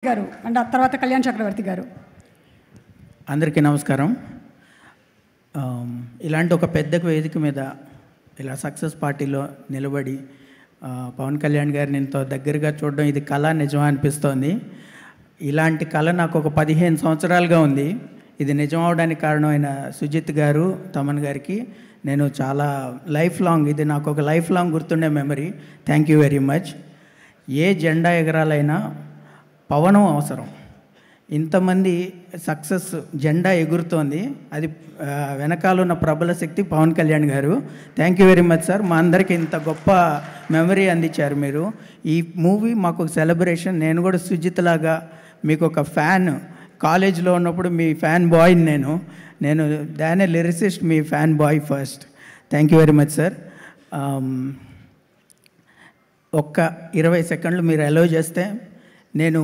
గారు అండ్ ఆ తర్వాత కళ్యాణ్ చక్రవర్తి గారు. అందరికీ నమస్కారం. ఇలాంటి ఒక పెద్ద వేదిక మీద ఇలా సక్సెస్ పార్టీలో నిలబడి పవన్ కళ్యాణ్ గారిని ఎంతో దగ్గరగా చూడడం ఇది కళ నిజం అనిపిస్తోంది. ఇలాంటి కళ నాకు ఒక 15 సంవత్సరాలుగా ఉంది. ఇది నిజం అవడానికి కారణమైన సుజిత్ గారు, తమన్ గారికి నేను చాలా ఇది నాకు ఒక లైఫ్ లాంగ్ గుర్తుండే memory. Thank you very much. ఏ జెండా ఎగరాలైనా పవనం అవసరం. ఇంతమంది సక్సెస్ జెండా ఎగురుతోంది, అది వెనకాల ఉన్న ప్రబల శక్తి పవన్ కళ్యాణ్ గారు. Thank you very much sir. మా అందరికీ ఇంత గొప్ప మెమరీ అందించారు మీరు. ఈ మూవీ మాకు ఒక సెలబ్రేషన్. నేను కూడా సుజిత్ లాగా మీకు ఒక ఫ్యాన్. కాలేజ్లో ఉన్నప్పుడు మీ ఫ్యాన్ బాయ్ని నేను దానే లిరిసిస్ట్, మీ fan boy first. Thank you very much sir. ఒక్క 20 సెకండ్లు మీరు అలౌ చేస్తే నేను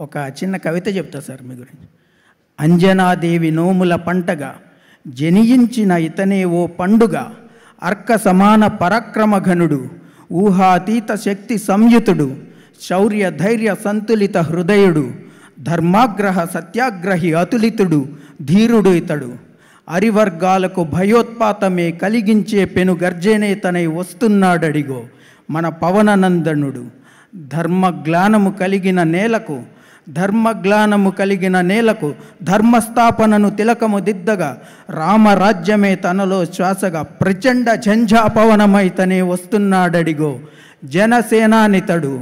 ఒక చిన్న కవిత చెప్తా సార్ మీ గురించి. అంజనాదేవి నోముల పంటగా జనియించిన ఇతనే ఓ పండుగ, అర్క సమాన పరాక్రమఘనుడు, ఊహాతీత శక్తి సంయుతుడు, శౌర్య ధైర్య సంతులిత హృదయుడు, ధర్మాగ్రహ సత్యాగ్రహి అతులితుడు, ధీరుడు ఇతడు. అరివర్గాలకు భయోత్పాతమే కలిగించే పెను గర్జనే తనై వస్తున్నాడడిగో మన పవననందనుడు. ధర్మగ్లానము కలిగిన నేలకు ధర్మస్థాపనను తిలకము దిద్దగా, రామరాజ్యమే తనలో శ్వాసగా ప్రచండ ఝంఝాపవనమై తనే వస్తున్నాడడిగో జనసేనానితడు.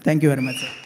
Thank you very much sir.